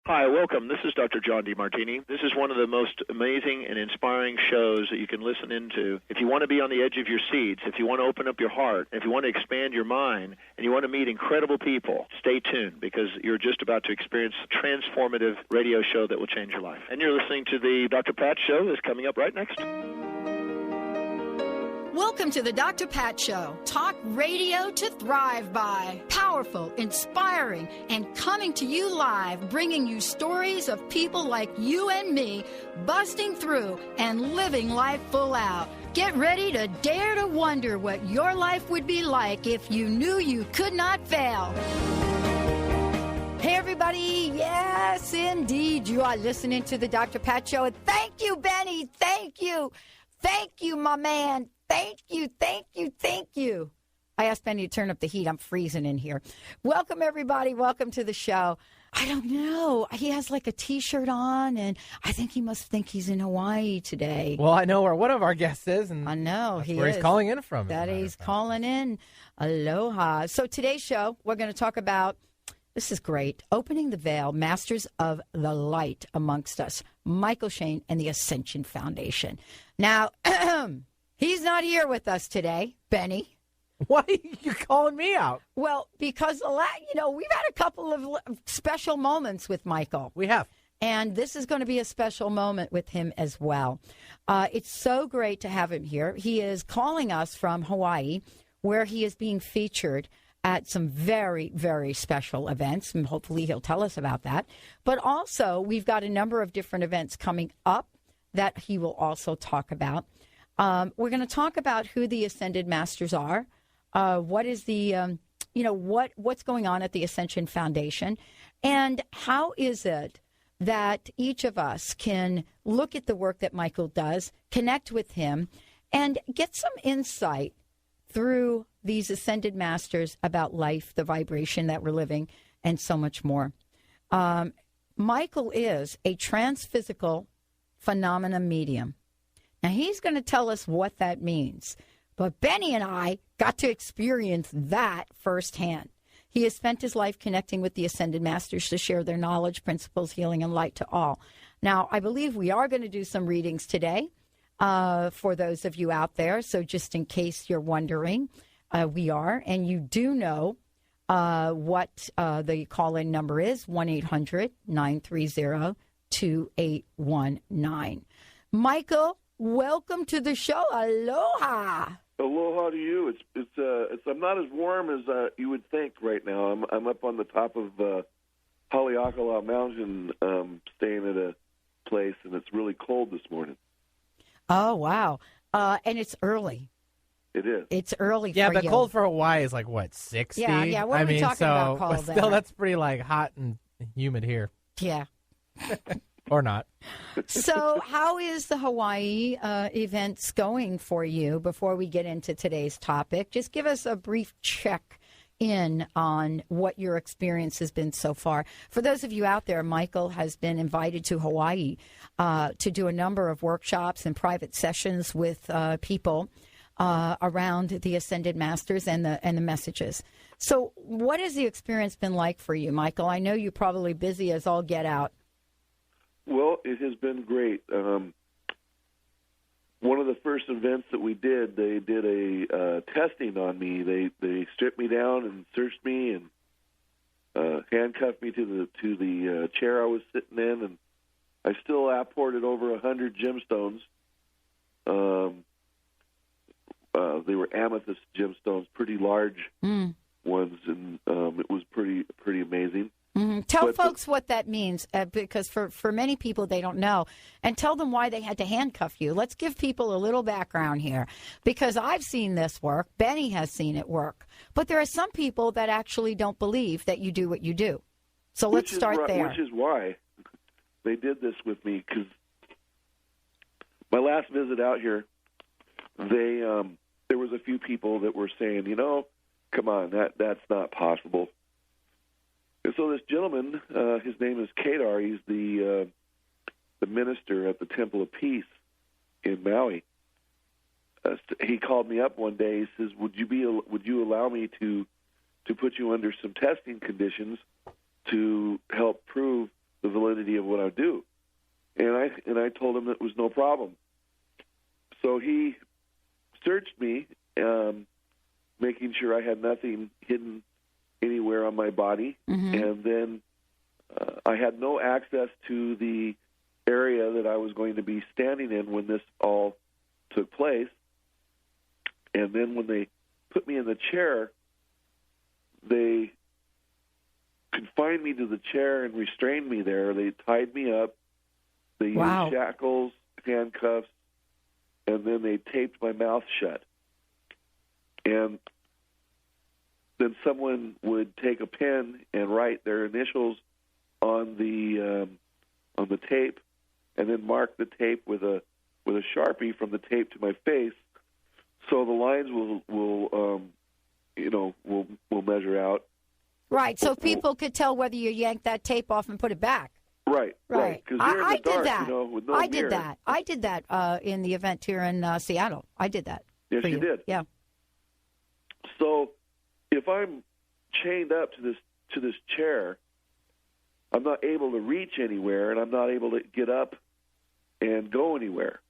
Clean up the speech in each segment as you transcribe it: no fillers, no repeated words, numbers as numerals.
Hi, welcome. This is Dr. John DeMartini. This is one of the most amazing and inspiring shows that you can listen into. If you want to be on the edge of your seats, if you want to open up your heart, if you want to expand your mind, and you want to meet incredible people, stay tuned because you're just about to experience a transformative radio show that will change your life. And you're listening to the Dr. Pat Show that's coming up right next. Welcome to the Dr. Pat Show. Talk radio to thrive by. Powerful, inspiring, and coming to you live, bringing you stories of people like you and me, busting through and living life full out. Get ready to dare to wonder what your life would be like if you knew you could not fail. Hey, everybody. Yes, indeed. You are listening to the Dr. Pat Show. And thank you, Benny. Thank you. Thank you, my man. Thank you, thank you, thank you. I asked Benny to turn up the heat. I'm freezing in here. Welcome, everybody. Welcome to the show. I don't know. He has like a T-shirt on, and I think he must think he's in Hawaii today. Well, I know where one of our guests is. And I know. that's where he's calling in from. That he's calling in. Aloha. So today's show, we're going to talk about, this is great, Opening the Veil, Masters of the Light Amongst Us, Mychael Shane and the Ascension Foundation. Now, he's not here with us today, Benny. Why are you calling me out? Well, because, we've had a couple of special moments with Mychael. We have. And this is going to be a special moment with him as well. It's so great to have him here. He is calling us from Hawaii, where he is being featured at some very, very special events, and hopefully he'll tell us about that. But also, we've got a number of different events coming up that he will also talk about. We're going to talk about who the Ascended Masters are, what is the, what's going on at the Ascension Foundation, and how is it that each of us can look at the work that Mychael does, connect with him, and get some insight through these Ascended Masters about life, the vibration that we're living, and so much more. Mychael is a transphysical phenomena medium. Now, he's going to tell us what that means. But Benny and I got to experience that firsthand. He has spent his life connecting with the Ascended Masters to share their knowledge, principles, healing, and light to all. Now, I believe we are going to do some readings today for those of you out there. So just in case you're wondering, we are. And you do know what the call-in number is, 1-800-930-2819. Mychael, welcome to the show. Aloha. Aloha to you. It's I'm not as warm as you would think right now. I'm up on the top of Haleakala Mountain, staying at a place, and it's really cold this morning. Oh wow! And it's early. It is. It's early. Yeah, for but you. cold for Hawaii is like what, 60? Yeah. What are we talking about? Cold but still, that's pretty like hot and humid here. Yeah. Or not. So how is the Hawaii events going for you before we get into today's topic? Just give us a brief check in on what your experience has been so far. For those of you out there, Mychael has been invited to Hawaii to do a number of workshops and private sessions with people around the Ascended Masters and the messages. So what has the experience been like for you, Mychael? I know you're probably busy as all get out. Well, it has been great. One of the first events that we did, they did a testing on me. They stripped me down and searched me and handcuffed me to the chair I was sitting in, and I still apported over 100 gemstones. They were amethyst gemstones, pretty large ones, and it was pretty amazing. Mm-hmm. Tell folks what that means, because for many people, they don't know. And tell them why they had to handcuff you. Let's give people a little background here, because I've seen this work. Benny has seen it work. But there are some people that actually don't believe that you do what you do. So let's start there. Which is why they did this with me, because my last visit out here, there was a few people that were saying, come on, that's not possible. And so this gentleman, his name is Kedar. He's the minister at the Temple of Peace in Maui. He called me up one day. He says, "Would you allow me to put you under some testing conditions to help prove the validity validity of what I do. And I told him that it was no problem. So he searched me, making sure I had nothing hidden anywhere on my body. And then I had no access to the area that I was going to be standing in when this all took place. And then when they put me in the chair, they confined me to the chair and restrained me there. They tied me up. They used shackles, handcuffs, and then they taped my mouth shut. And then someone would take a pen and write their initials on the tape, and then mark the tape with a Sharpie from the tape to my face, so the lines will measure out. Right, so people could tell whether you yanked that tape off and put it back. Right. Because you're in the dark, did that. With no mirror. I did that in the event here in Seattle. I did that. Yes, you did. Yeah. So if I'm chained up to this chair, I'm not able to reach anywhere, and I'm not able to get up and go anywhere.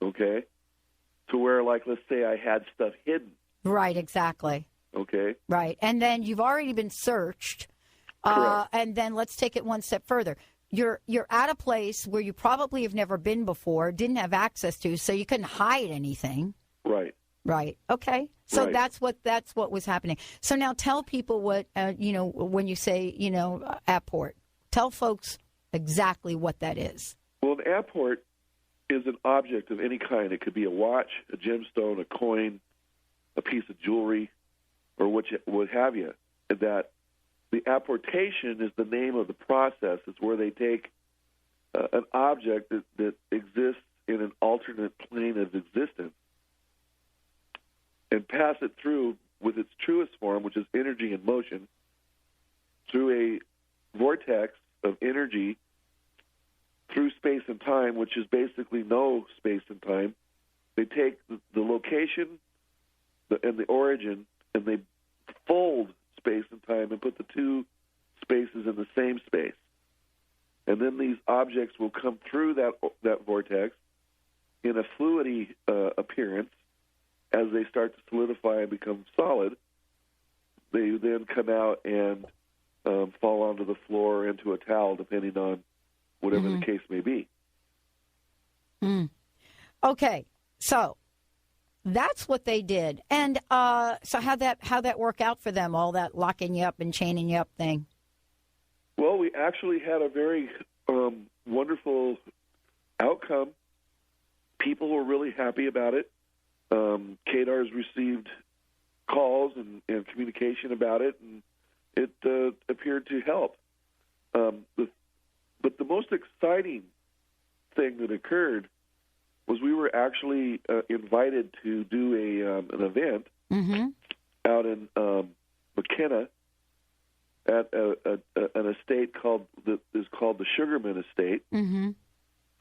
Okay? To where, like, let's say I had stuff hidden. Right, exactly. Okay? Right. And then you've already been searched. And then let's take it one step further. You're at a place where you probably have never been before, didn't have access to, so you couldn't hide anything. Right. Right. Okay. So right. that's what was happening. So now tell people what when you say apport. Tell folks exactly what that is. Well, an apport is an object of any kind. It could be a watch, a gemstone, a coin, a piece of jewelry, or what have you. That the apportation is the name of the process. It's where they take an object that exists in an alternate plane of existence and pass it through with its truest form, which is energy in motion, through a vortex of energy through space and time, which is basically no space and time. They take the location and the origin, and they fold space and time and put the two spaces in the same space. And then these objects will come through that vortex in a fluidy appearance. As they start to solidify and become solid, they then come out and fall onto the floor or into a towel, depending on whatever the case may be. Okay, so that's what they did. And so how'd that work out for them, all that locking you up and chaining you up thing? Well, we actually had a very wonderful outcome. People were really happy about it. KDAR's received calls and communication about it, and it appeared to help. But the most exciting thing that occurred was we were actually invited to do an event out in McKenna at an estate is called the Sugarman Estate, and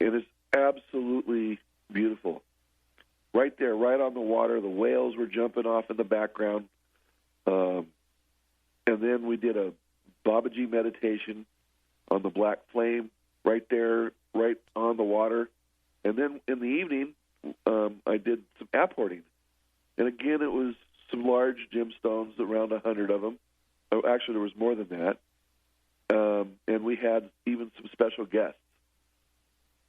it's absolutely beautiful. Right there, right on the water, the whales were jumping off in the background, and then we did a Babaji meditation on the black flame right there, right on the water. And then in the evening, I did some apporting. And again, it was some large gemstones, around 100 of them. Oh, actually, there was more than that. And we had even some special guests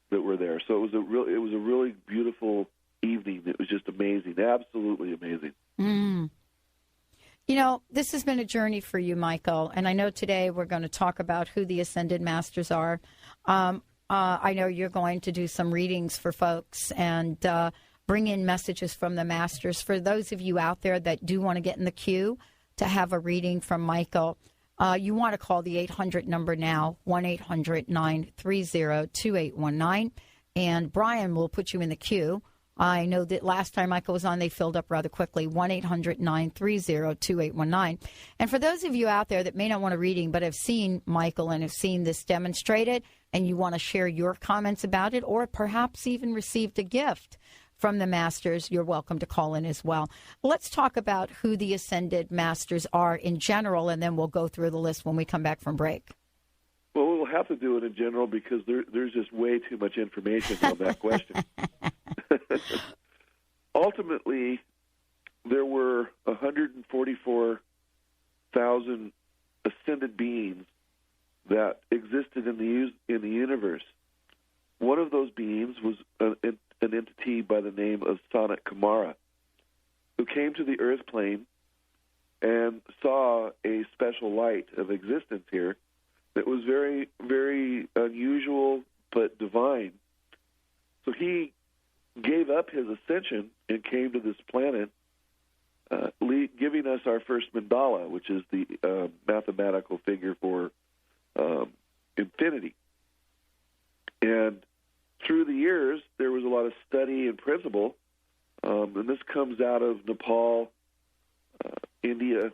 that were there. So it was a really beautiful evening. It was just amazing, absolutely amazing. This has been a journey for you, Mychael, and I know today we're going to talk about who the Ascended Masters are. I know you're going to do some readings for folks and bring in messages from the Masters. For those of you out there that do want to get in the queue to have a reading from Mychael, you want to call the 800 number now, 1-800-930-2819, and Brian will put you in the queue. I know that last time Mychael was on, they filled up rather quickly, 1-800-930-2819. And for those of you out there that may not want a reading but have seen Mychael and have seen this demonstrated and you want to share your comments about it or perhaps even received a gift from the Masters, you're welcome to call in as well. Let's talk about who the Ascended Masters are in general, and then we'll go through the list when we come back from break. Well, we'll have to do it in general because there's just way too much information on that question. Ultimately, there were 144,000 ascended beings that existed in the universe. One of those beings was an entity by the name of Sanat Kumara, who came to the earth plane and saw a special light of existence here that was very, very unusual but divine. So he gave up his ascension and came to this planet, giving us our first mandala, which is the mathematical figure for infinity. And through the years, there was a lot of study and principle, and this comes out of Nepal, India,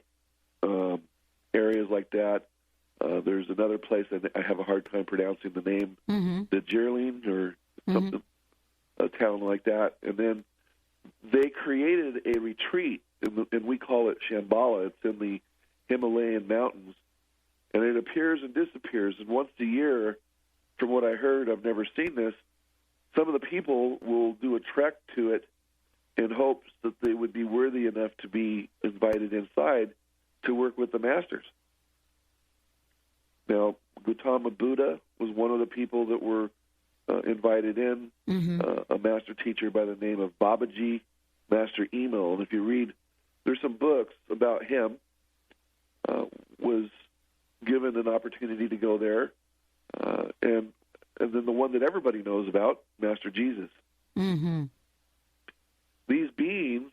areas like that. There's another place I have a hard time pronouncing the name, the Darjeeling or something, a town like that. And then they created a retreat, and we call it Shambhala. It's in the Himalayan mountains, and it appears and disappears. And once a year, from what I heard, I've never seen this, some of the people will do a trek to it in hopes that they would be worthy enough to be invited inside to work with the masters. Now, Gautama Buddha was one of the people that were invited in, a master teacher by the name of Babaji, Master Emo. And if you read, there's some books about him, was given an opportunity to go there, and then the one that everybody knows about, Master Jesus. These beings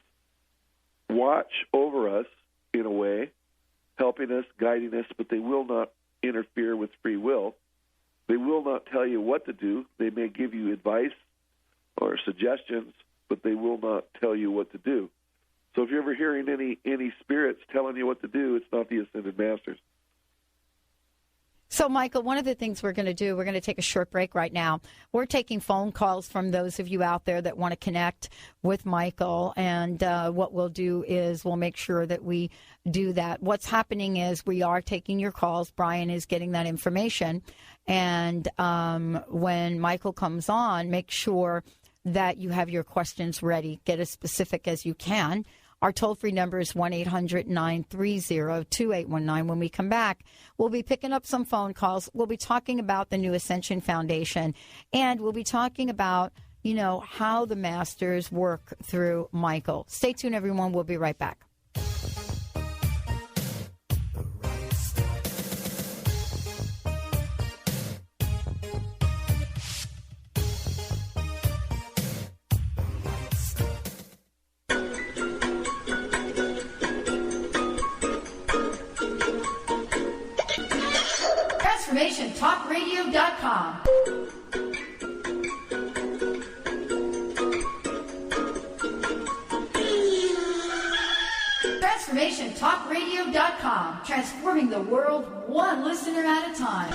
watch over us in a way, helping us, guiding us, but they will not interfere with free will. They will not tell you what to do. They may give you advice or suggestions, but they will not tell you what to do. So if you're ever hearing any spirits telling you what to do, it's not the Ascended Masters. So, Mychael, one of the things we're going to do, we're going to take a short break right now. We're taking phone calls from those of you out there that want to connect with Mychael, and what we'll do is we'll make sure that we do that. What's happening is we are taking your calls. Brian is getting that information, and when Mychael comes on, make sure that you have your questions ready. Get as specific as you can. Our toll-free number is 1-800-930-2819. When we come back, we'll be picking up some phone calls. We'll be talking about the new Ascension Foundation, and we'll be talking about, how the masters work through Mychael. Stay tuned, everyone. We'll be right back. TalkRadio.com. TransformationTalkRadio.com. Transforming the world one listener at a time.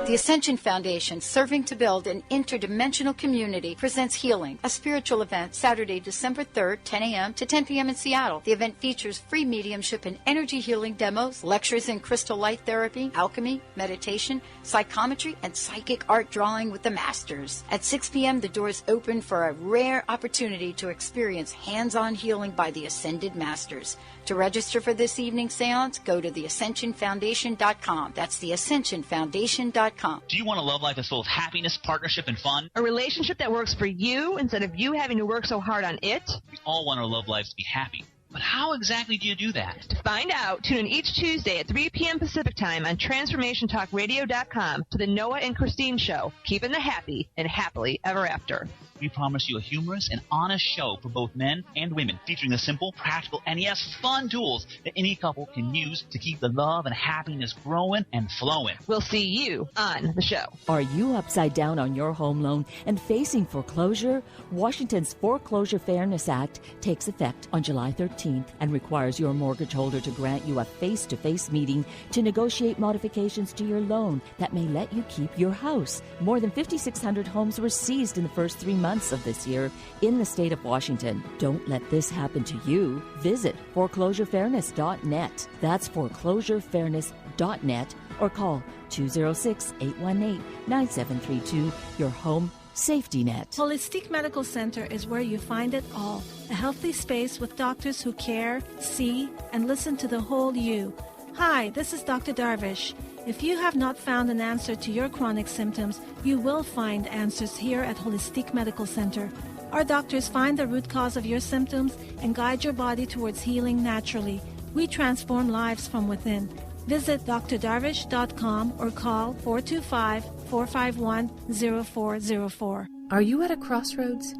The Ascension Foundation, serving to build an interdimensional community, presents Healing, a spiritual event, Saturday, December 3rd, 10 a.m. to 10 p.m. in Seattle. The event features free mediumship and energy healing demos, lectures in crystal light therapy, alchemy, meditation, psychometry, and psychic art drawing with the masters. At 6 p.m., the doors open for a rare opportunity to experience hands-on healing by the Ascended Masters. To register for this evening's seance, go to theascensionfoundation.com. That's theascensionfoundation.com. Do you want a love life that's full of happiness, partnership, and fun? A relationship that works for you instead of you having to work so hard on it? We all want our love lives to be happy. But how exactly do you do that? To find out, tune in each Tuesday at 3 p.m. Pacific Time on TransformationTalkRadio.com to the Noah and Christine Show, keeping the happy and happily ever after. We promise you a humorous and honest show for both men and women, featuring the simple, practical, and yes, fun tools that any couple can use to keep the love and happiness growing and flowing. We'll see you on the show. Are you upside down on your home loan and facing foreclosure? Washington's Foreclosure Fairness Act takes effect on July 13th and requires your mortgage holder to grant you a face-to-face meeting to negotiate modifications to your loan that may let you keep your house. More than 5,600 homes were seized in the first 3 months months of this year in the state of Washington. Don't let this happen to you. Visit foreclosurefairness.net. That's foreclosurefairness.net, or call 206-818-9732, your home safety net. Holistic Medical Center is where you find it all. A healthy space with doctors who care, see, and listen to the whole you. Hi, this is Dr. Darvish. If you have not found an answer to your chronic symptoms, you will find answers here at Holistic Medical Center. Our doctors find the root cause of your symptoms and guide your body towards healing naturally. We transform lives from within. Visit drdarvish.com or call 425-451-0404. Are you at a crossroads?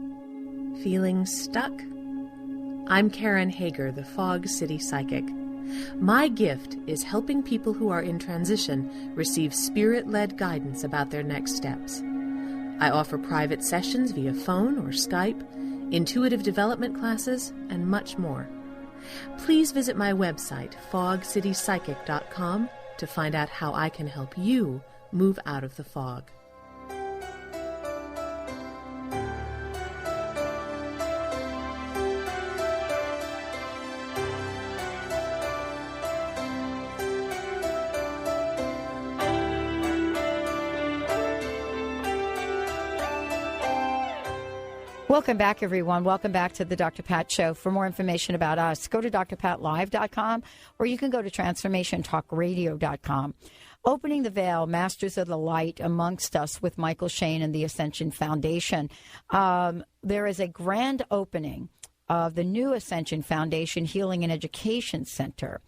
Feeling stuck? I'm Karen Hager, the Fog City Psychic. My gift is helping people who are in transition receive spirit-led guidance about their next steps. I offer private sessions via phone or Skype, intuitive development classes, and much more. Please visit my website, fogcitypsychic.com, to find out how I can help you move out of the fog. Welcome back, everyone. Welcome back to the Dr. Pat Show. For more information about us, go to drpatlive.com, or you can go to transformationtalkradio.com. Opening the Veil, Masters of the Light amongst us with Mychael Shane and the Ascension Foundation. There is a grand opening of the new Ascension Foundation Healing and Education Center,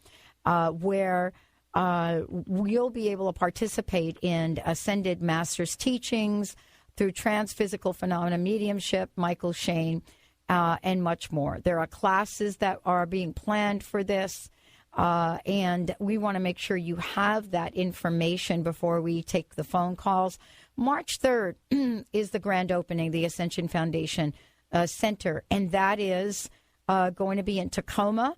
where you'll be able to participate in Ascended Masters teachings through Transphysical Phenomena, Mediumship, Mychael Shane, and much more. There are classes that are being planned for this, and we want to make sure you have that information before we take the phone calls. March 3rd is the grand opening, the Ascension Foundation Center, and that is going to be in Tacoma,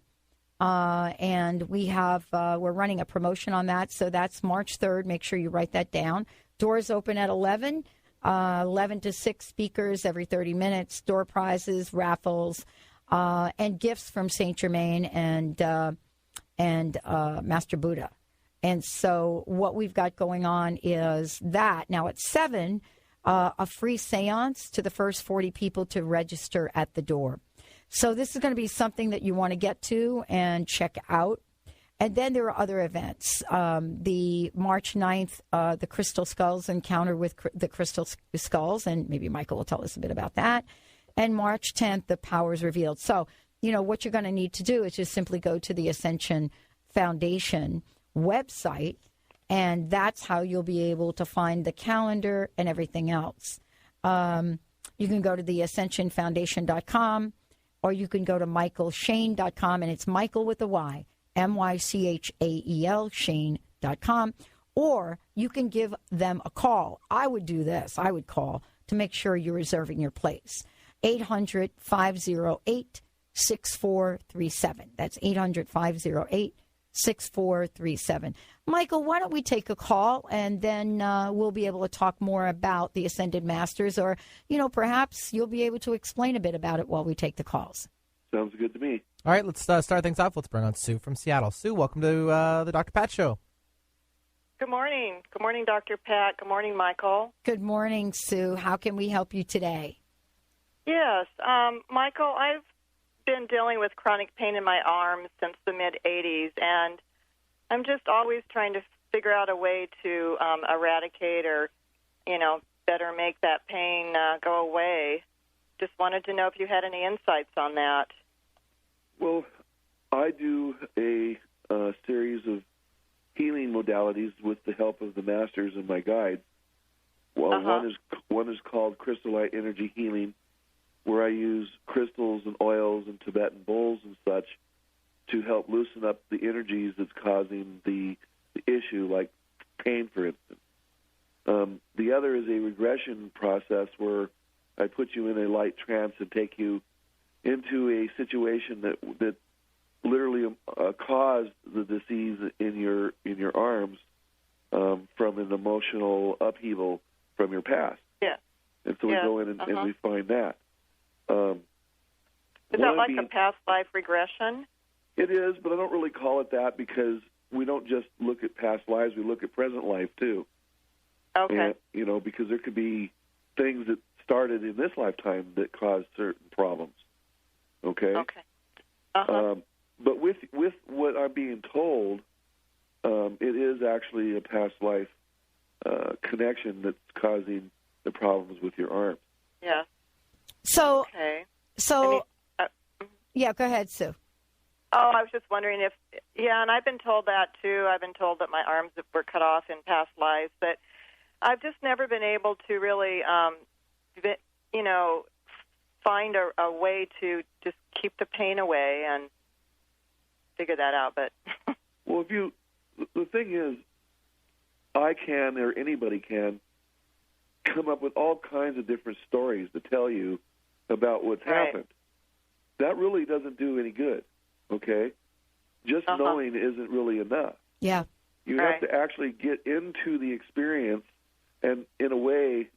and we're running a promotion on that, so that's March 3rd. Make sure you write that down. Doors open at 11 to 6 speakers every 30 minutes, door prizes, raffles, and gifts from Saint Germain and Master Buddha. And so what we've got going on is that. Now at 7, a free seance to the first 40 people to register at the door. So this is going to be something that you want to get to and check out. And then there are other events. The March 9th, the Crystal Skulls encounter with the Crystal Skulls, and maybe Mychael will tell us a bit about that. And March 10th, the Powers Revealed. So, what you're going to need to do is just simply go to the Ascension Foundation website, and that's how you'll be able to find the calendar and everything else. You can go to the ascensionfoundation.com, or you can go to mychaelshane.com, and it's Mychael with a Y. MYCHAEL, Shane.com, or you can give them a call. I would do this. I would call to make sure you're reserving your place. 800-508-6437. That's 800-508-6437. Mychael, why don't we take a call, and then we'll be able to talk more about the Ascended Masters, or, perhaps you'll be able to explain a bit about it while we take the calls. Sounds good to me. All right, let's start things off. Let's bring on Sue from Seattle. Sue, welcome to the Dr. Pat Show. Good morning. Good morning, Dr. Pat. Good morning, Mychael. Good morning, Sue. How can we help you today? Yes. Mychael, I've been dealing with chronic pain in my arms since the mid-'80s, and I'm just always trying to figure out a way to eradicate or, better make that pain go away. Just wanted to know if you had any insights on that. Well, I do a series of healing modalities with the help of the masters and my guides. Well, one is called Crystallite Energy Healing, where I use crystals and oils and Tibetan bowls and such to help loosen up the energies that's causing the issue, like pain, for instance. The other is a regression process where I put you in a light trance and take you into a situation that literally caused the disease in your arms from an emotional upheaval from your past. Yeah. And so we go in and we find that. Is that like a past life regression? It is, but I don't really call it that because we don't just look at past lives, we look at present life too. Okay. And, because there could be things that started in this lifetime that caused certain problems. Okay? Okay. But with what I'm being told, it is actually a past life connection that's causing the problems with your arms. Yeah. So, okay. Yeah, go ahead, Sue. Oh, I was just wondering and I've been told that too. I've been told that my arms were cut off in past lives, but I've just never been able to really, find a way to just keep the pain away and figure that out. But well, the thing is, I can, or anybody can, come up with all kinds of different stories to tell you about what's happened. That really doesn't do any good, okay? Just knowing isn't really enough. Yeah. You have to actually get into the experience and, in a way,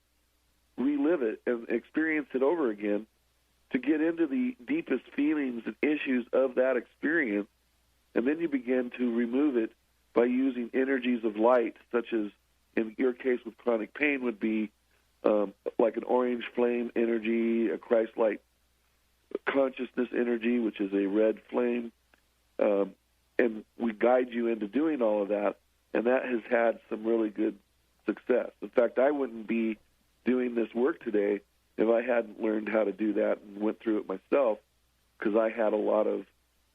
relive it and experience it over again to get into the deepest feelings and issues of that experience, and then you begin to remove it by using energies of light, such as, in your case with chronic pain, would be like an orange flame energy, a Christ-like consciousness energy, which is a red flame, and we guide you into doing all of that, and that has had some really good success. In fact, I wouldn't be doing this work today if I hadn't learned how to do that and went through it myself, because I had a lot of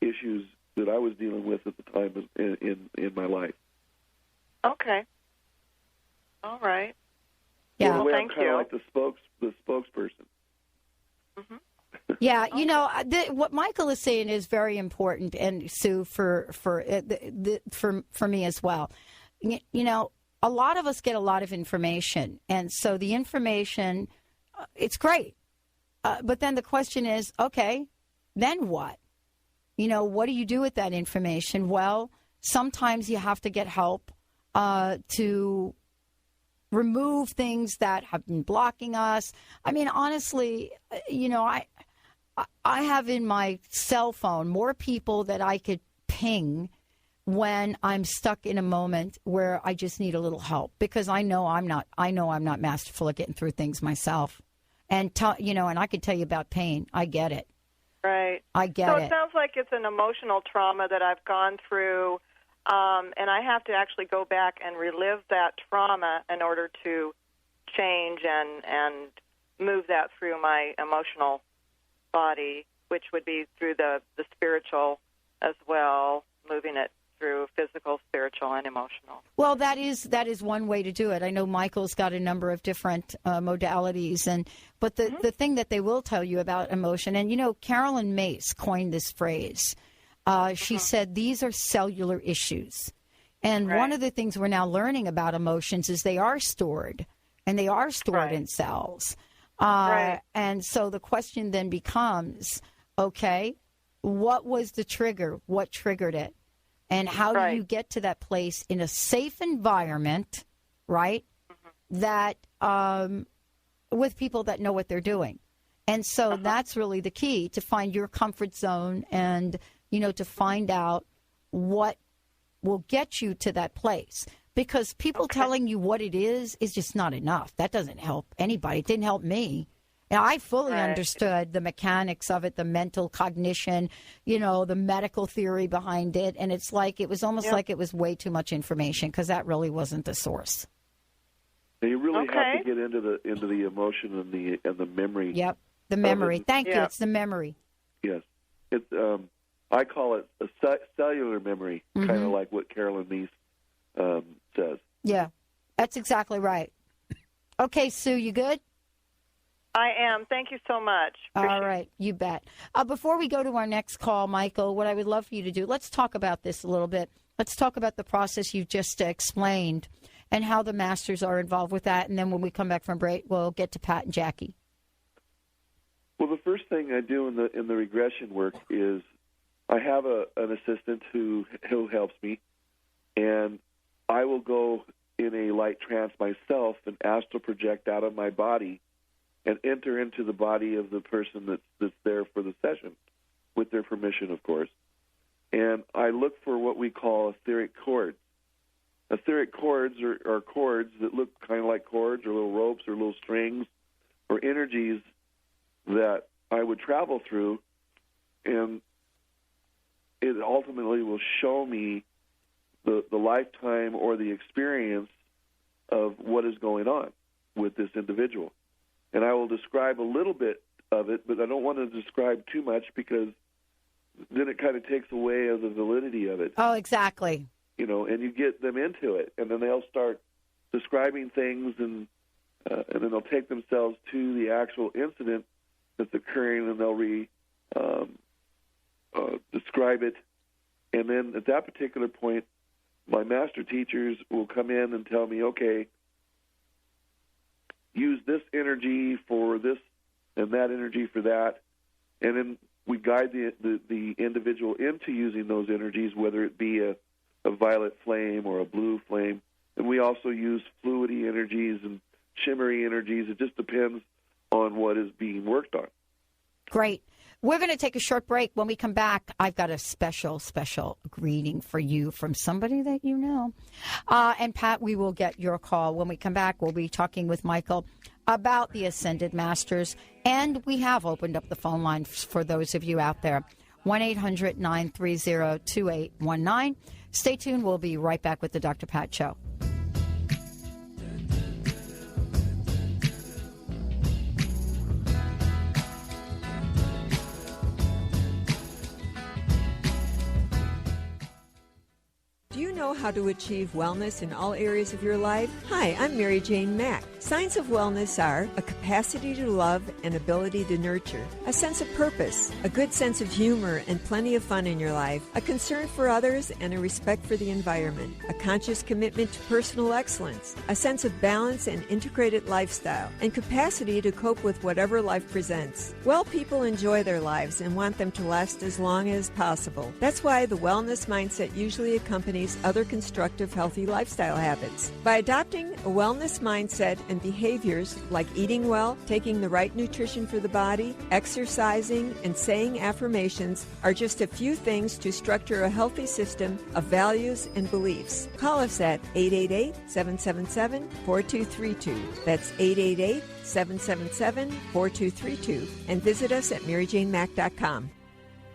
issues that I was dealing with at the time in my life. Okay. All right. Yeah. Well, thank I'm kind you. of like the spokesperson. Mm-hmm. Yeah, what Mychael is saying is very important, and Sue, for me as well. A lot of us get a lot of information, and so the information, it's great. But then the question is, okay, then what? What do you do with that information? Well, sometimes you have to get help to remove things that have been blocking us. I mean, honestly, I have in my cell phone more people that I could ping when I'm stuck in a moment where I just need a little help, because I know I'm not masterful at getting through things myself. And and I could tell you about pain. I get it. Right. I get it. So it sounds like it's an emotional trauma that I've gone through, and I have to actually go back and relive that trauma in order to change and move that through my emotional body, which would be through the spiritual as well, moving it through physical, spiritual, and emotional. Well, that is one way to do it. I know Michael's got a number of different modalities, but the thing that they will tell you about emotion, and Carolyn Mace coined this phrase. She said these are cellular issues, and one of the things we're now learning about emotions is they are stored, and they are stored in cells. And so the question then becomes, okay, what was the trigger? What triggered it? And how do you get to that place in a safe environment, right, that with people that know what they're doing? And so that's really the key, to find your comfort zone and, to find out what will get you to that place. Because people telling you what it is just not enough. That doesn't help anybody. It didn't help me. And I fully understood the mechanics of it, the mental cognition, the medical theory behind it. And it was almost like it was way too much information, because that really wasn't the source. Now you really have to get into the emotion and the memory. Yep, the memory. Thank you. It's the memory. Yes, it's. I call it a cellular memory, kind of like what Carolyn Meese says. Yeah, that's exactly right. Okay, Sue, you good? I am. Thank you so much. All right, you bet. Before we go to our next call, Mychael, what I would love for you to do, let's talk about this a little bit. Let's talk about the process you've just explained and how the masters are involved with that. And then when we come back from break, we'll get to Pat and Jackie. Well, the first thing I do in the regression work is I have an assistant who helps me, and I will go in a light trance myself and astral project out of my body and enter into the body of the person that's there for the session, with their permission, of course. And I look for what we call etheric cords. Etheric cords are cords that look kind of like cords or little ropes or little strings or energies that I would travel through, and it ultimately will show me the lifetime or the experience of what is going on with this individual. And I will describe a little bit of it, but I don't want to describe too much because then it kind of takes away of the validity of it. Oh, exactly. You know, and you get them into it, and then they'll start describing things, and then they'll take themselves to the actual incident that's occurring, and they'll describe it. And then at that particular point, my master teachers will come in and tell me, okay, use this energy for this and that energy for that. And then we guide the individual into using those energies, whether it be a violet flame or a blue flame. And we also use fluidy energies and shimmery energies. It just depends on what is being worked on. Great. We're going to take a short break. When we come back, I've got a special greeting for you from somebody that you know. And, Pat, we will get your call. When we come back, we'll be talking with Mychael about the Ascended Masters. And we have opened up the phone line for those of you out there. 1-800-930-2819. Stay tuned. We'll be right back with the Dr. Pat Show. Do you know how to achieve wellness in all areas of your life? Hi, I'm Mary Jane Mack. Signs of wellness are a capacity to love and ability to nurture, a sense of purpose, a good sense of humor and plenty of fun in your life, a concern for others and a respect for the environment, a conscious commitment to personal excellence, a sense of balance and integrated lifestyle, and capacity to cope with whatever life presents. Well people enjoy their lives and want them to last as long as possible. That's why the wellness mindset usually accompanies other constructive, healthy lifestyle habits. By adopting a wellness mindset and behaviors like eating well, taking the right nutrition for the body, exercising, and saying affirmations are just a few things to structure a healthy system of values and beliefs. Call us at 888-777-4232. That's 888-777-4232. And visit us at MaryJaneMack.com.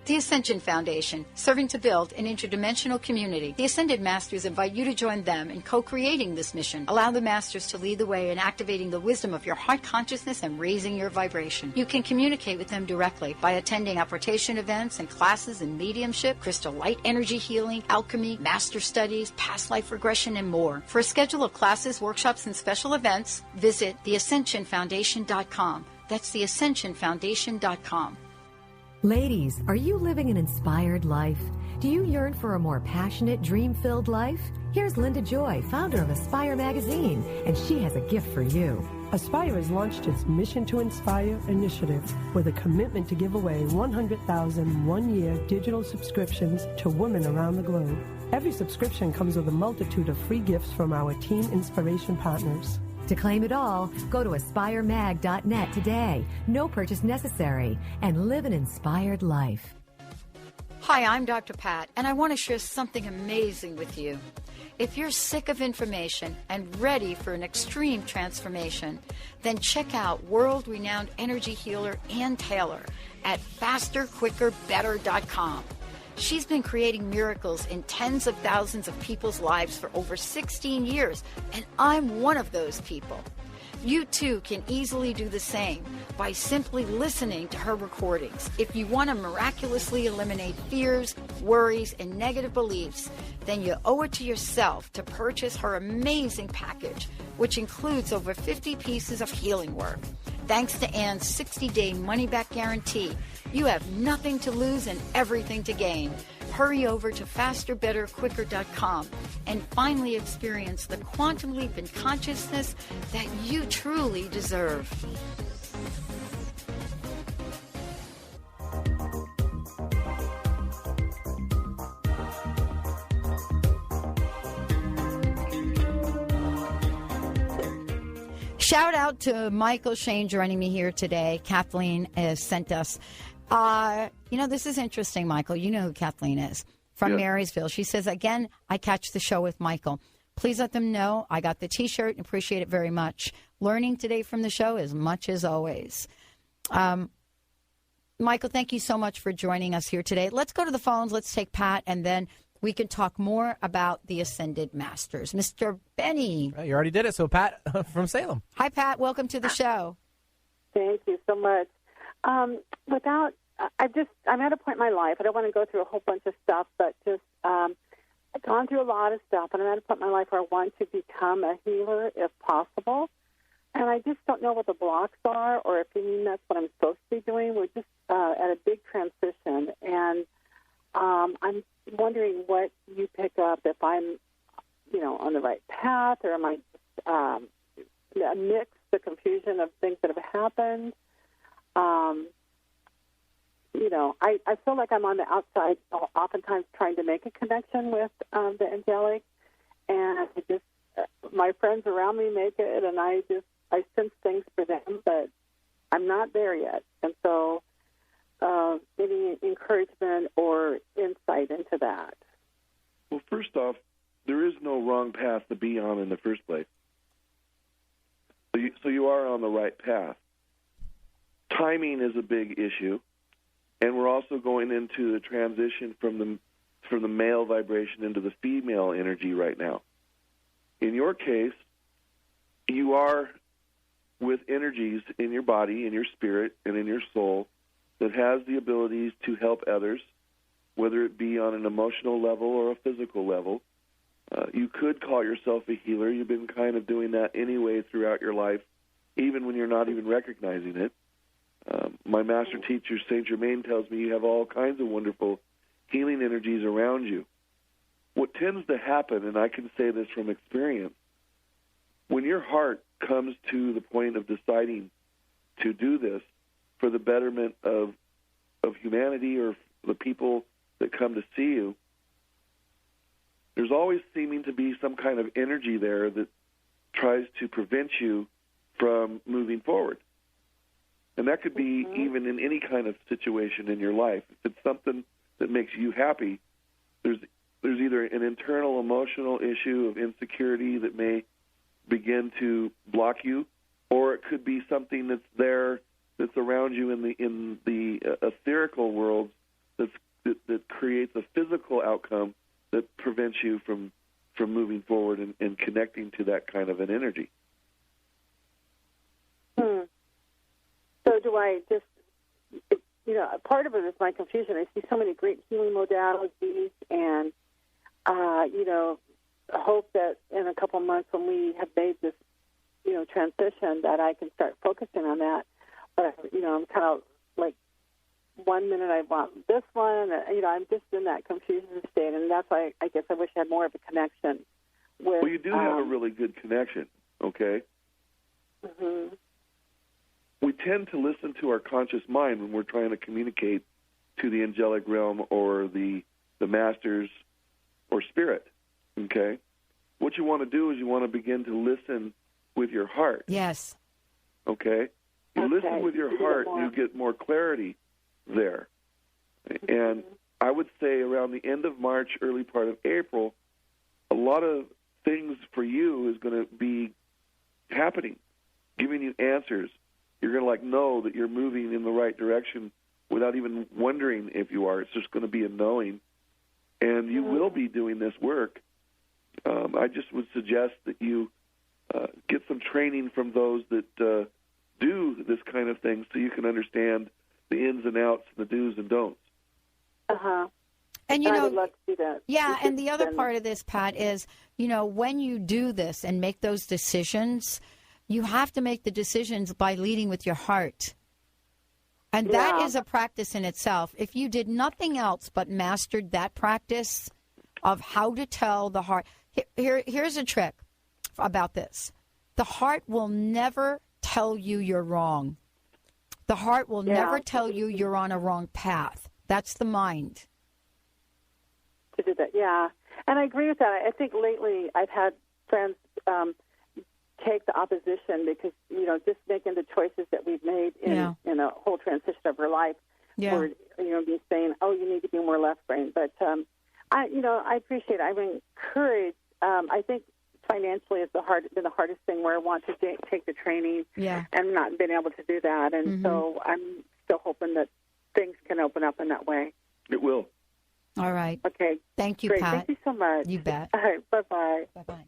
The Ascension Foundation, serving to build an interdimensional community. The Ascended Masters invite you to join them in co-creating this mission. Allow the Masters to lead the way in activating the wisdom of your heart consciousness and raising your vibration. You can communicate with them directly by attending apportation events and classes in mediumship, crystal light energy healing, alchemy, master studies, past life regression, and more. For a schedule of classes, workshops, and special events, visit theascensionfoundation.com. That's theascensionfoundation.com. Ladies, are you living an inspired life? Do you yearn for a more passionate, dream-filled life? Here's Linda Joy, founder of Aspire Magazine, and she has a gift for you. Aspire has launched its Mission to Inspire initiative with a commitment to give away 100,000 one-year digital subscriptions to women around the globe. Every subscription comes with a multitude of free gifts from our Teen Inspiration partners. To claim it all, go to aspiremag.net today. No purchase necessary, and live an inspired life. Hi, I'm Dr. Pat, and I want to share something amazing with you. If you're sick of information and ready for an extreme transformation, then check out world-renowned energy healer Ann Taylor at fasterquickerbetter.com. She's been creating miracles in tens of thousands of people's lives for over 16 years, and I'm one of those people. You too can easily do the same by simply listening to her recordings. If you want to miraculously eliminate fears, worries, and negative beliefs, then you owe it to yourself to purchase her amazing package, which includes over 50 pieces of healing work. Thanks to Ann's 60-day money-back guarantee, you have nothing to lose and everything to gain. Hurry over to fasterbetterquicker.com and finally experience the quantum leap in consciousness that you truly deserve. Shout out to Michael Shane joining me here today. Kathleen has sent us. This is interesting, Michael. You know who Kathleen is from Marysville. She says, again, I catch the show with Michael. Please let them know I got the T-shirt and appreciate it very much. Learning today from the show as much as always. Michael, thank you so much for joining us here today. Let's go to the phones. Let's take Pat, and then we can talk more about the Ascended Masters. Mr. Benny. You already did it, so Pat from Salem. Hi, Pat. Welcome to the show. Thank you so much. I'm at a point in my life, I don't want to go through a whole bunch of stuff, but just I've gone through a lot of stuff, and I'm at a point in my life where I want to become a healer if possible. And I just don't know what the blocks are, or if you mean that's what I'm supposed to be doing. We're just at a big transition, and I'm wondering what you pick up, if I'm, on the right path, or am I a mix, the confusion of things that have happened. I feel like I'm on the outside, oftentimes trying to make a connection with the angelic, and my friends around me make it, and I sense things for them, but I'm not there yet. And so any encouragement or insight into that? Well, first off, there is no wrong path to be on in the first place. So you are on the right path. Timing is a big issue, and we're also going into the transition from the male vibration into the female energy right now. In your case, you are with energies in your body, in your spirit, and in your soul that has the abilities to help others, whether it be on an emotional level or a physical level. You could call yourself a healer. You've been kind of doing that anyway throughout your life, even when you're not even recognizing it. My master teacher, Saint Germain, tells me you have all kinds of wonderful healing energies around you. What tends to happen, and I can say this from experience, when your heart comes to the point of deciding to do this for the betterment of humanity or the people that come to see you, there's always seeming to be some kind of energy there that tries to prevent you from moving forward. And that could be even in any kind of situation in your life. If it's something that makes you happy, there's either an internal emotional issue of insecurity that may begin to block you, or it could be something that's around you in the etherical world that creates a physical outcome that prevents you from moving forward and connecting to that kind of an energy. So do I just, part of it is my confusion. I see so many great healing modalities, and, hope that in a couple months when we have made this, transition, that I can start focusing on that. But, I'm kind of like, 1 minute I want this one, I'm just in that confusion state, and that's why I guess I wish I had more of a connection with... Well, you do have a really good connection, okay? Mm-hmm. We tend to listen to our conscious mind when we're trying to communicate to the angelic realm or the masters or spirit, okay? What you want to do is you want to begin to listen with your heart. Yes. Okay? You listen with your heart, you get more clarity there. And I would say around the end of March, early part of April, a lot of things for you is going to be happening, giving you answers. You're going to know that you're moving in the right direction without even wondering if you are. It's just going to be a knowing. And you will be doing this work. I just would suggest that you get some training from those that do this kind of thing so you can understand the ins and outs, the do's and don'ts. Uh-huh. And, I would love to see that. Yeah, and the other part of this, Pat, is, when you do this and make those decisions, you have to make the decisions by leading with your heart. And that is a practice in itself. If you did nothing else but mastered that practice of how to tell the heart. Here's a trick about this. The heart will never tell you you're wrong. The heart will never tell you you're on a wrong path. That's the mind. To do that, yeah. And I agree with that. I think lately I've had friends take the opposition because, just making the choices that we've made in a whole transition of our life. Yeah. Or, be saying, oh, you need to be more left brain. But, I appreciate it. I'm encouraged. I think financially it's been the hardest thing where I want to take the training and not been able to do that. And so I'm still hoping that things can open up in that way. It will. All right. Okay. Thank you, Great. Pat. Thank you so much. You bet. All right. Bye-bye. Bye-bye.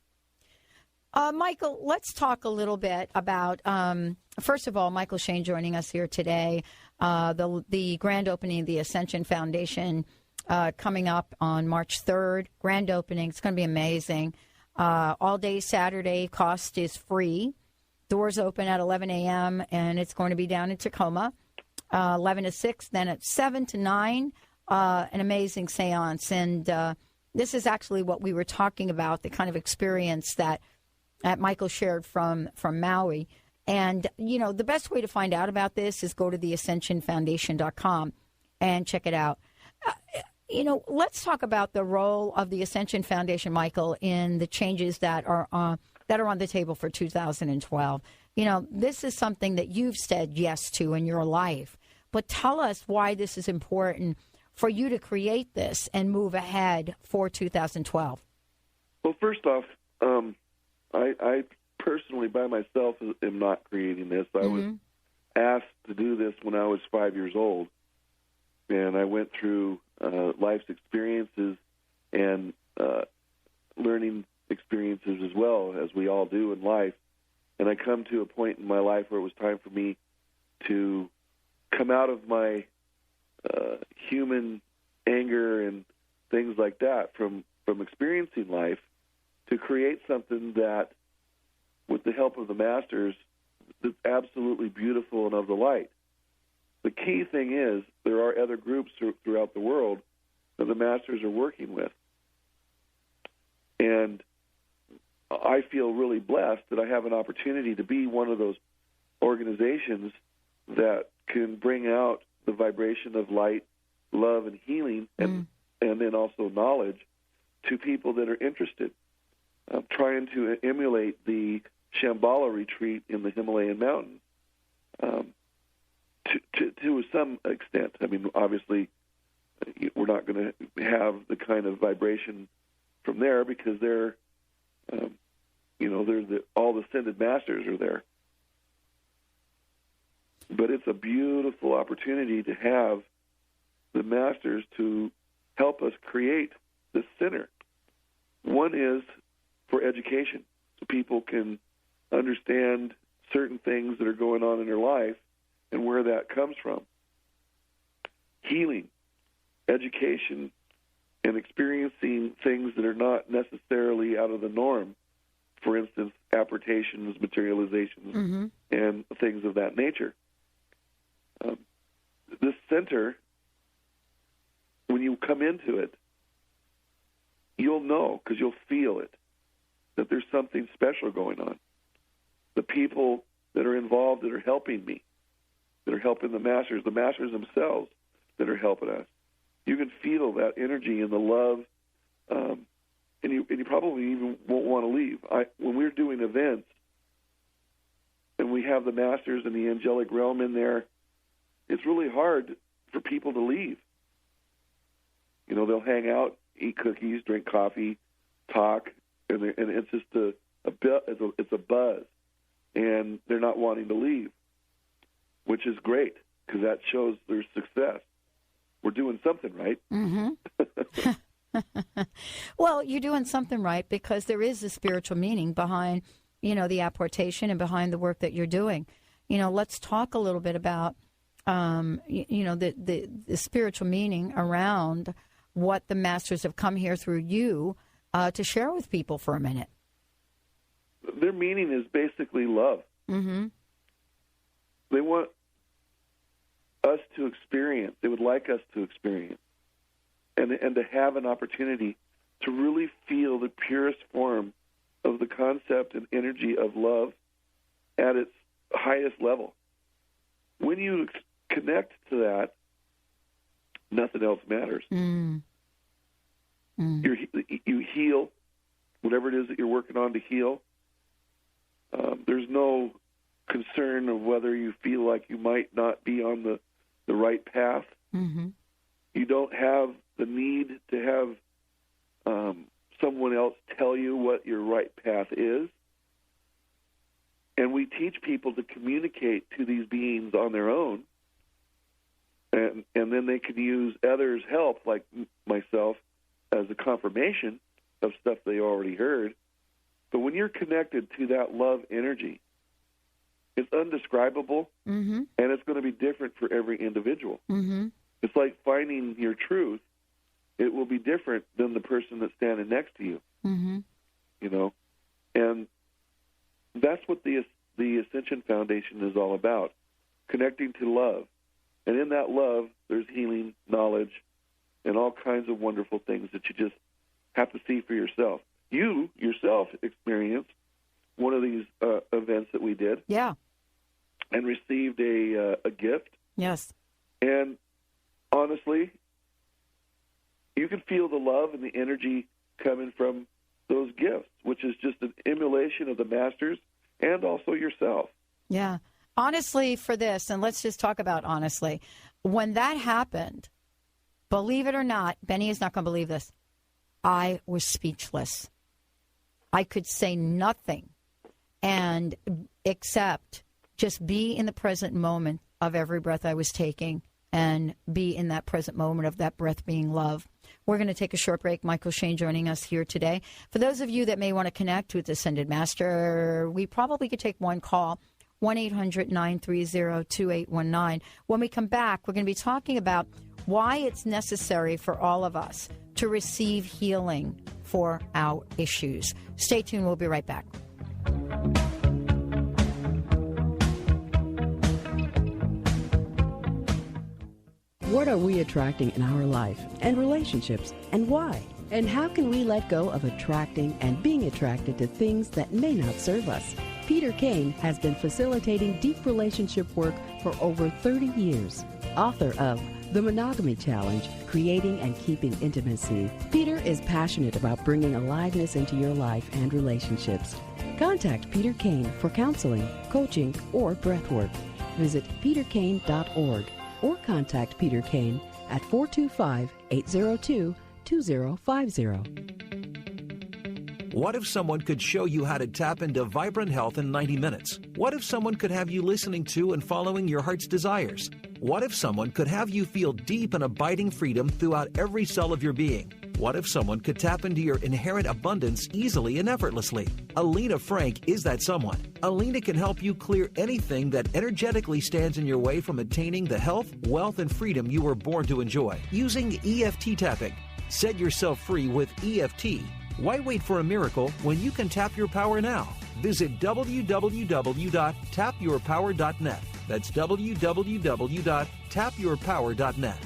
Mychael, let's talk a little bit about, first of all, Mychael Shane joining us here today. The grand opening of the Ascension Foundation coming up on March 3rd. Grand opening. It's going to be amazing. All day Saturday. Cost is free. Doors open at 11 a.m., and it's going to be down in Tacoma, 11 to 6. Then at 7 to 9, an amazing seance. And this is actually what we were talking about, the kind of experience that Mychael shared from Maui. And, the best way to find out about this is go to theascensionfoundation.com and check it out. Let's talk about the role of the Ascension Foundation, Mychael, in the changes that are on the table for 2012. This is something that you've said yes to in your life. But tell us why this is important for you to create this and move ahead for 2012. Well, first off, I personally, by myself, am not creating this. I was asked to do this when I was 5 years old, and I went through life's experiences and learning experiences as well, as we all do in life. And I come to a point in my life where it was time for me to come out of my human anger and things like that from experiencing life to create something that, with the help of the masters, that's absolutely beautiful and of the light. The key thing is there are other groups throughout the world that the masters are working with. And I feel really blessed that I have an opportunity to be one of those organizations that can bring out the vibration of light, love, and healing, and then also knowledge to people that are interested. I'm trying to emulate the Shambhala retreat in the Himalayan mountains to some extent. I mean, obviously, we're not going to have the kind of vibration from there because they're, all the ascended masters are there. But it's a beautiful opportunity to have the masters to help us create this center. One is for education, so people can understand certain things that are going on in their life and where that comes from. Healing, education, and experiencing things that are not necessarily out of the norm. For instance, apportations, materializations, and things of that nature. This center, when you come into it, you'll know, because you'll feel it, that there's something special going on. The people that are involved that are helping me, that are helping the masters themselves that are helping us. You can feel that energy and the love, and you probably even won't want to leave. When we're doing events and we have the masters and the angelic realm in there, it's really hard for people to leave. They'll hang out, eat cookies, drink coffee, talk, and it's just it's a buzz, and they're not wanting to leave, which is great because that shows there's success. We're doing something right. Well, you're doing something right because there is a spiritual meaning behind, the apportation and behind the work that you're doing. Let's talk a little bit about, the spiritual meaning around what the masters have come here through you to share with people for a minute. Their meaning is basically love. They want us to experience. They would like us to experience. And to have an opportunity to really feel the purest form of the concept and energy of love at its highest level. When you connect to that, nothing else matters. You heal whatever it is that you're working on to heal. There's no concern of whether you feel like you might not be on the right path. Mm-hmm. You don't have the need to have someone else tell you what your right path is. And we teach people to communicate to these beings on their own, and then they can use others' help, like myself, as a confirmation of stuff they already heard. But when you're connected to that love energy, it's undescribable, mm-hmm. and it's going to be different for every individual. Mm-hmm. It's like finding your truth. It will be different than the person that's standing next to you, mm-hmm. you know. And that's what the Ascension Foundation is all about, connecting to love. And in that love, there's healing, knowledge, and all kinds of wonderful things that you just have to see for yourself. You yourself experienced one of these events that we did. Yeah. And received a gift. Yes. And honestly, you can feel the love and the energy coming from those gifts, which is just an emulation of the masters and also yourself. Yeah. Honestly, for this, and let's just talk about honestly, when that happened, believe it or not, Benny is not going to believe this, I was speechless. I could say nothing and except just be in the present moment of every breath I was taking and be in that present moment of that breath being love. We're going to take a short break. Mychael Shane joining us here today. For those of you that may want to connect with Ascended Master, we probably could take one call, 1-800-930-2819. When we come back, we're going to be talking about why it's necessary for all of us to receive healing for our issues. Stay tuned. We'll be right back. What are we attracting in our life and relationships, and why? And how can we let go of attracting and being attracted to things that may not serve us? Peter Kane has been facilitating deep relationship work for over 30 years. Author of The Monogamy Challenge, Creating and Keeping Intimacy, Peter is passionate about bringing aliveness into your life and relationships. Contact Peter Kane for counseling, coaching, or breathwork. Visit peterkane.org. or contact Peter Kane at 425-802-2050. What if someone could show you how to tap into vibrant health in 90 minutes? What if someone could have you listening to and following your heart's desires? What if someone could have you feel deep and abiding freedom throughout every cell of your being? What if someone could tap into your inherent abundance easily and effortlessly? Alina Frank is that someone. Alina can help you clear anything that energetically stands in your way from attaining the health, wealth, and freedom you were born to enjoy using EFT tapping. Set yourself free with EFT. Why wait for a miracle when you can tap your power now? Visit www.tapyourpower.net. That's www.tapyourpower.net.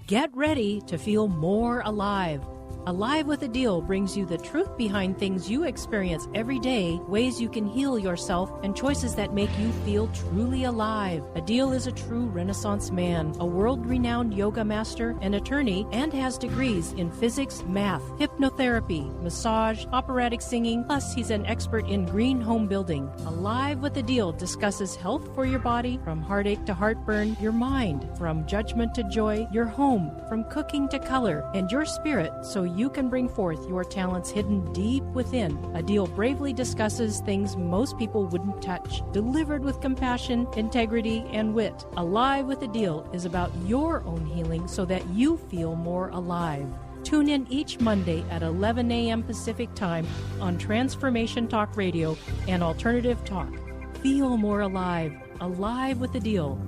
Get ready to feel more alive. Alive with a Deal brings you the truth behind things you experience every day, ways you can heal yourself, and choices that make you feel truly alive. A Deal is a true Renaissance man, a world-renowned yoga master and attorney, and has degrees in physics, math, hypnotherapy, massage, operatic singing, plus he's an expert in green home building. Alive with a Deal discusses health for your body, from heartache to heartburn, your mind, from judgment to joy, your home, from cooking to color, and your spirit, so you can bring forth your talents hidden deep within. A Deal bravely discusses things most people wouldn't touch, delivered with compassion, integrity, and wit. Alive with a Deal is about your own healing so that you feel more alive. Tune in each Monday at 11 a.m. Pacific Time on Transformation Talk Radio and Alternative Talk. Feel more alive. Alive with a Deal.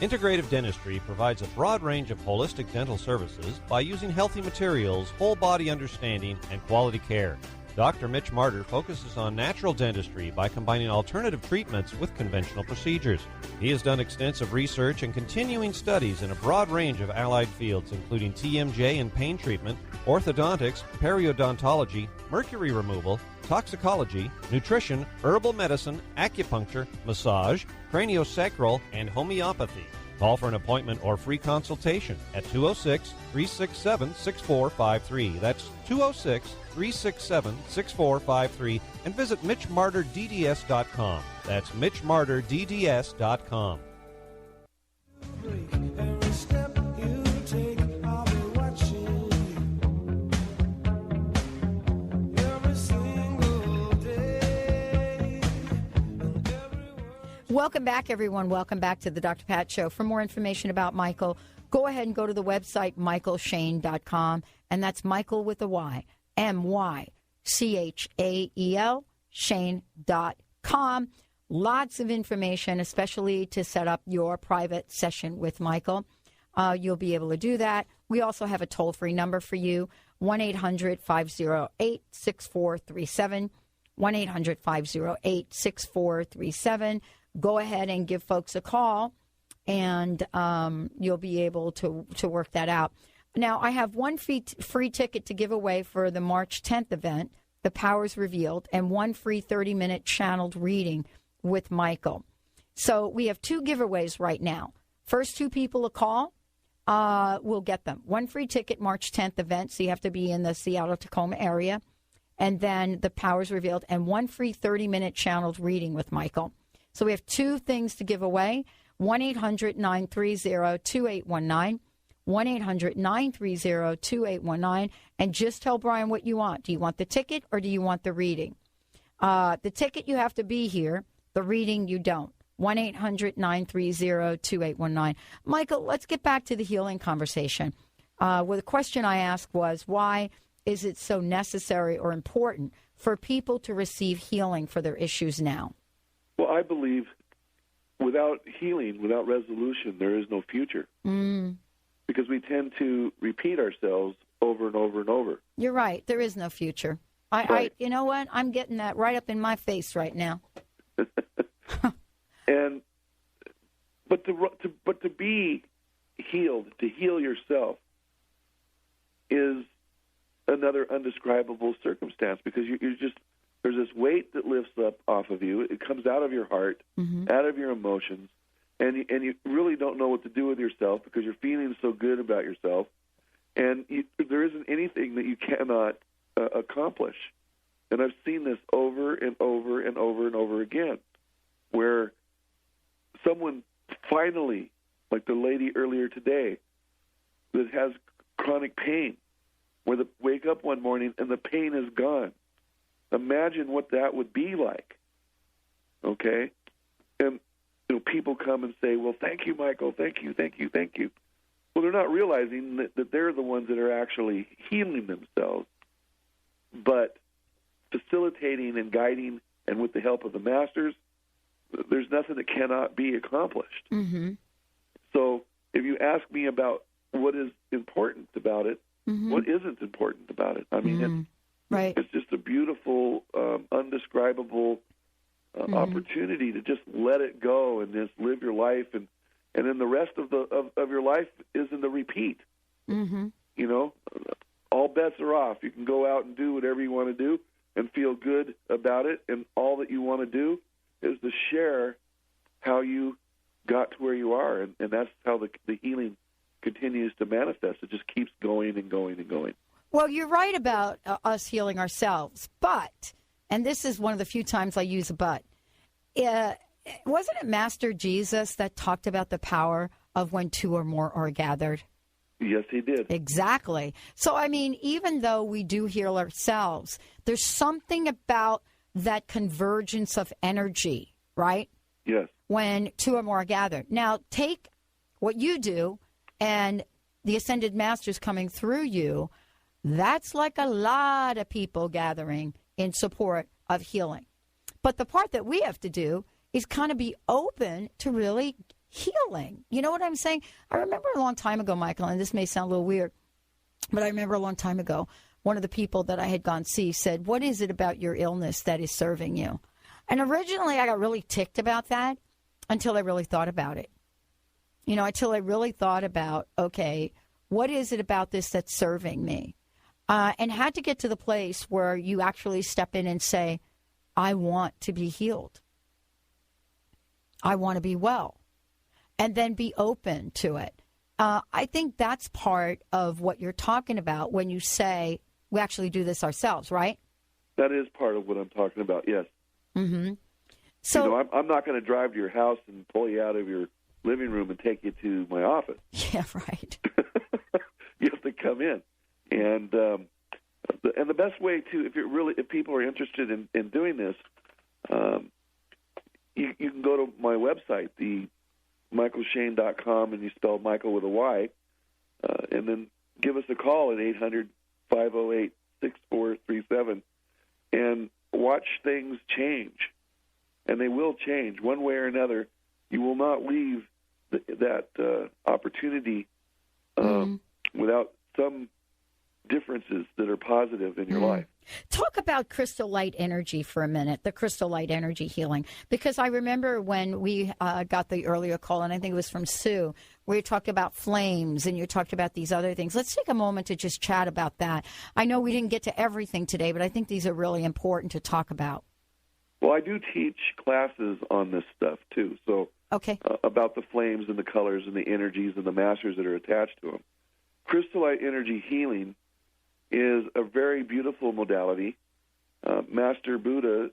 Integrative Dentistry provides a broad range of holistic dental services by using healthy materials, whole body understanding, and quality care. Dr. Mitch Martyr focuses on natural dentistry by combining alternative treatments with conventional procedures. He has done extensive research and continuing studies in a broad range of allied fields, including TMJ and pain treatment, orthodontics, periodontology, mercury removal, toxicology, nutrition, herbal medicine, acupuncture, massage, craniosacral, and homeopathy. Call for an appointment or free consultation at 206-367-6453. That's 206-367-6453. And visit MitchMartyrDDS.com. That's MitchMartyrDDS.com. Welcome back, everyone. Welcome back to the Dr. Pat Show. For more information about Mychael, go ahead and go to the website, MychaelShane.com, and that's Mychael with a Y, MYCHAEL, Shane.com. Lots of information, especially to set up your private session with Mychael. You'll be able to do that. We also have a toll-free number for you, 1-800-508-6437, 1-800-508-6437. Go ahead and give folks a call, and you'll be able to work that out. Now, I have one free ticket to give away for the March 10th event, The Powers Revealed, and one free 30-minute channeled reading with Mychael. So we have two giveaways right now. First two people to call will get them. One free ticket, March 10th event, so you have to be in the Seattle-Tacoma area, and then The Powers Revealed, and one free 30-minute channeled reading with Mychael. So we have two things to give away, 1-800-930-2819, 1-800-930-2819, and just tell Brian what you want. Do you want the ticket or do you want the reading? The ticket, you have to be here. The reading, you don't. 1-800-930-2819. Mychael, let's get back to the healing conversation. Well, the question I asked was, why is it so necessary or important for people to receive healing for their issues now? Well, I believe without healing, without resolution, there is no future. Because we tend to repeat ourselves over and over and over. You're right. There is no future. Right. You know what? I'm getting that right up in my face right now. But to be healed, to heal yourself, is another undescribable circumstance, because you just, there's this weight that lifts up off of you. It comes out of your heart, out of your emotions, and you really don't know what to do with yourself because you're feeling so good about yourself, and there isn't anything that you cannot accomplish. And I've seen this over and over and over and over again, where someone finally, like the lady earlier today, that has chronic pain, where they wake up one morning and the pain is gone. Imagine what that would be like, okay? And people come and say, well, thank you, Mychael, thank you, thank you, thank you. Well, they're not realizing that they're the ones that are actually healing themselves, but facilitating and guiding, and with the help of the masters, there's nothing that cannot be accomplished. So if you ask me about what is important about it, what isn't important about it? I mean, it's just a beautiful, undescribable opportunity to just let it go and just live your life, and then the rest of your life isn't a repeat. All bets are off. You can go out and do whatever you want to do and feel good about it, and all that you want to do is to share how you got to where you are, and that's how the healing continues to manifest. It just keeps going and going and going. Well, you're right about us healing ourselves, but, and this is one of the few times I use a but, wasn't it Master Jesus that talked about the power of when two or more are gathered? Yes, he did. Exactly. So, I mean, even though we do heal ourselves, there's something about that convergence of energy, right? Yes. When two or more are gathered. Now, take what you do and the Ascended Masters coming through you. That's like a lot of people gathering in support of healing. But the part that we have to do is kind of be open to really healing. You know what I'm saying? I remember a long time ago, Mychael, and this may sound a little weird, but I remember a long time ago, one of the people that I had gone see said, what is it about your illness that is serving you? And originally I got really ticked about that until I really thought about it. Until I really thought about, okay, what is it about this that's serving me? And had to get to the place where you actually step in and say, I want to be healed. I want to be well. and then be open to it. I think that's part of what you're talking about when you say we actually do this ourselves, right? That is part of what I'm talking about, yes. Mm-hmm. So I'm not going to drive to your house and pull you out of your living room and take you to my office. Yeah, right. You have to come in, and the best way to, if people are interested in doing this, you can go to my website, the MychaelShane.com, and you spell Mychael with a Y, and then give us a call at 800-508-6437 and watch things change. And they will change one way or another. You will not leave that opportunity without some differences that are positive in your life. Talk about crystal light energy for a minute, the crystal light energy healing, because I remember when we got the earlier call, and I think it was from Sue, where you talked about flames and you talked about these other things. Let's take a moment to just chat about that. I know we didn't get to everything today, but I think these are really important to talk about. Well, I do teach classes on this stuff, too, so about the flames and the colors and the energies and the masters that are attached to them. Crystal light energy healing is a very beautiful modality. Master Buddha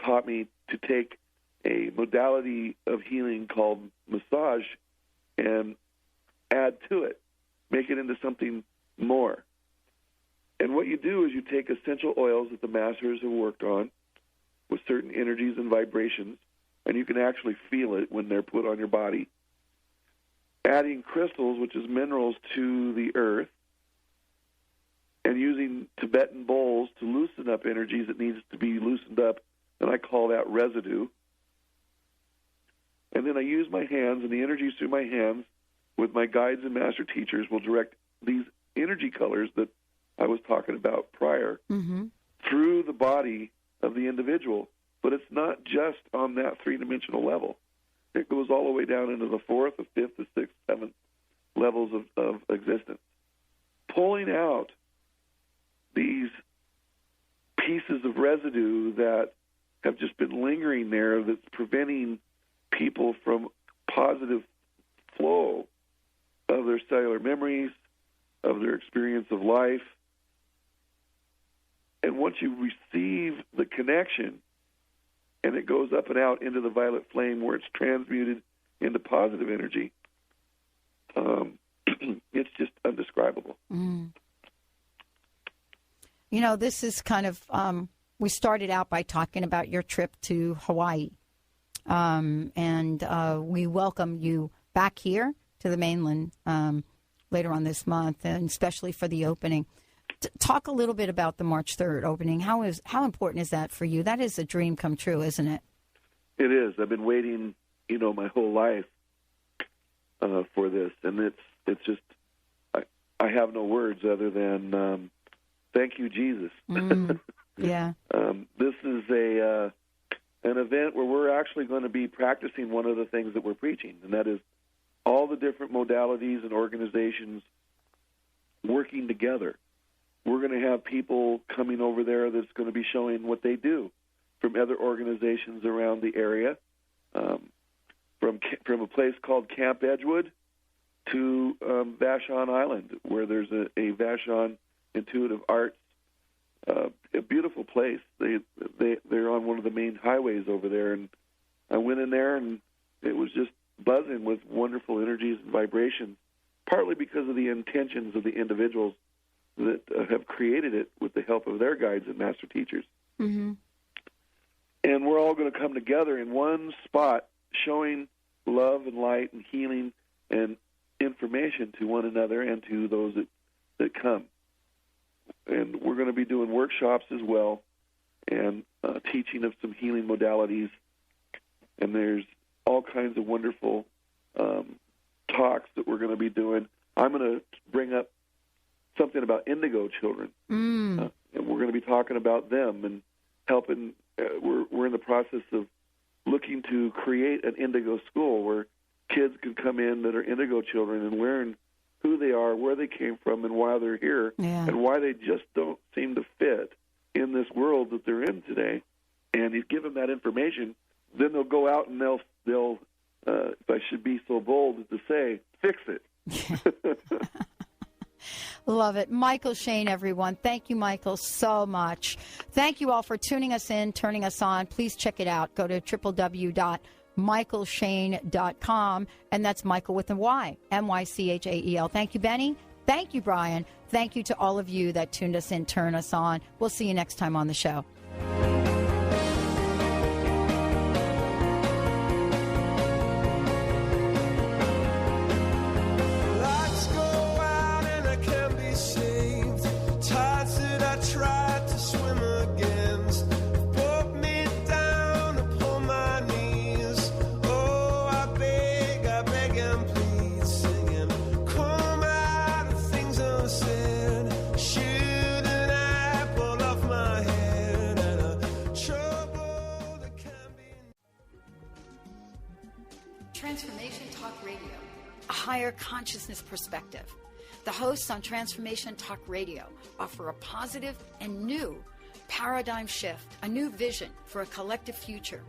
taught me to take a modality of healing called massage and add to it, make it into something more. And what you do is you take essential oils that the masters have worked on with certain energies and vibrations, and you can actually feel it when they're put on your body. Adding crystals, which is minerals, to the earth, and using Tibetan bowls to loosen up energies that needs to be loosened up, and I call that residue. And then I use my hands, and the energies through my hands with my guides and master teachers will direct these energy colors that I was talking about prior through the body of the individual. But it's not just on that three-dimensional level. It goes all the way down into the fourth, the fifth, the sixth, seventh levels of existence. Pulling out these pieces of residue that have just been lingering there that's preventing people from positive flow of their cellular memories, of their experience of life. And once you receive the connection and it goes up and out into the violet flame where it's transmuted into positive energy, it's just undescribable. You know, this is kind of, we started out by talking about your trip to Hawaii. And we welcome you back here to the mainland later on this month, and especially for the opening. Talk a little bit about the March 3rd opening. How important is that for you? That is a dream come true, isn't it? It is. I've been waiting, my whole life for this, and it's just I have no words other than thank you, Jesus. Yeah. This is an event where we're actually going to be practicing one of the things that we're preaching, and that is all the different modalities and organizations working together. We're going to have people coming over there that's going to be showing what they do from other organizations around the area, from a place called Camp Edgewood to Vashon Island, where there's a Vashon Intuitive Arts, a beautiful place. They're on one of the main highways over there, and I went in there, and it was just buzzing with wonderful energies and vibrations, partly because of the intentions of the individuals that have created it with the help of their guides and master teachers. Mm-hmm. And we're all going to come together in one spot, showing love and light and healing and information to one another and to those that come. And we're going to be doing workshops as well, and teaching of some healing modalities. And there's all kinds of wonderful talks that we're going to be doing. I'm going to bring up something about indigo children, and we're going to be talking about them and helping. We're in the process of looking to create an indigo school where kids can come in that are indigo children and learn who they are, where they came from, and why they're here, and why they just don't seem to fit in this world that they're in today. And you give them that information, then they'll go out and they'll if I should be so bold as to say, fix it. Love it. Mychael Shane, everyone. Thank you, Mychael, so much. Thank you all for tuning us in, turning us on. Please check it out. Go to www.mychaelshane.com, and that's Mychael with a Y, Mychael. Thank you, Benny. Thank you, Brian. Thank you to all of you that tuned us in, turn us on. We'll see you next time on the show. Transformation Talk Radio, a higher consciousness perspective. The hosts on Transformation Talk Radio offer a positive and new paradigm shift, a new vision for a collective future.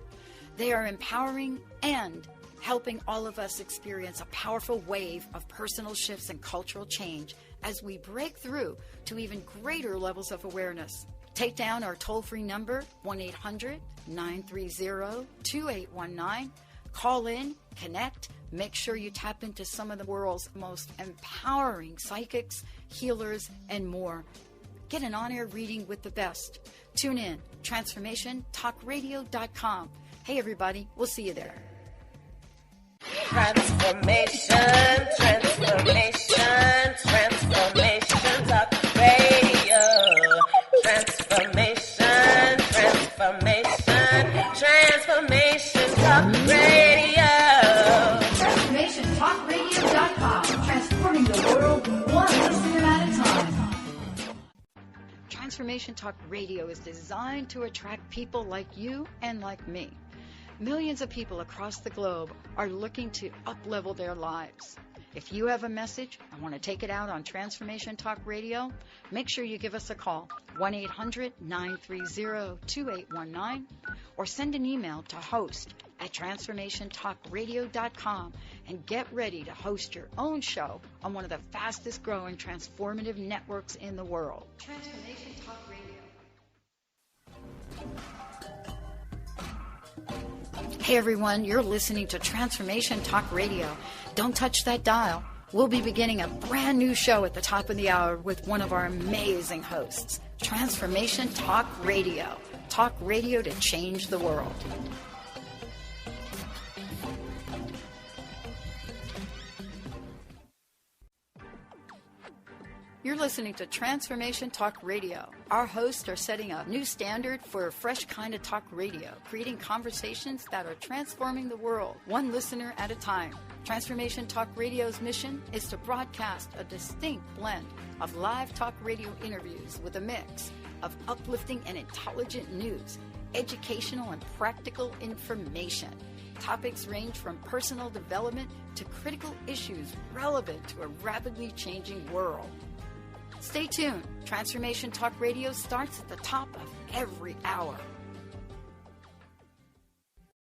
They are empowering and helping all of us experience a powerful wave of personal shifts and cultural change as we break through to even greater levels of awareness. Take down our toll-free number, 1-800-930-2819. Call in, connect, make sure you tap into some of the world's most empowering psychics, healers, and more. Get an on-air reading with the best. Tune in, TransformationTalkRadio.com. Hey, everybody, we'll see you there. Transformation, transformation, transformation talk radio. Transformation, transformation, transformation talk radio. TransformationTalkRadio.com. Transforming the world one listener at a time. Transformation Talk Radio is designed to attract people like you and like me. Millions of people across the globe are looking to up-level their lives. If you have a message and want to take it out on Transformation Talk Radio, make sure you give us a call, 1-800-930-2819, or send an email to host@TransformationTalkRadio.com and get ready to host your own show on one of the fastest growing transformative networks in the world. Transformation Talk Radio. Hey everyone, you're listening to Transformation Talk Radio. Don't touch that dial. We'll be beginning a brand new show at the top of the hour with one of our amazing hosts. Transformation Talk Radio. Talk radio to change the world. You're listening to Transformation Talk Radio. Our hosts are setting a new standard for a fresh kind of talk radio, creating conversations that are transforming the world, one listener at a time. Transformation Talk Radio's mission is to broadcast a distinct blend of live talk radio interviews with a mix of uplifting and intelligent news, educational and practical information. Topics range from personal development to critical issues relevant to a rapidly changing world. Stay tuned. Transformation Talk Radio starts at the top of every hour.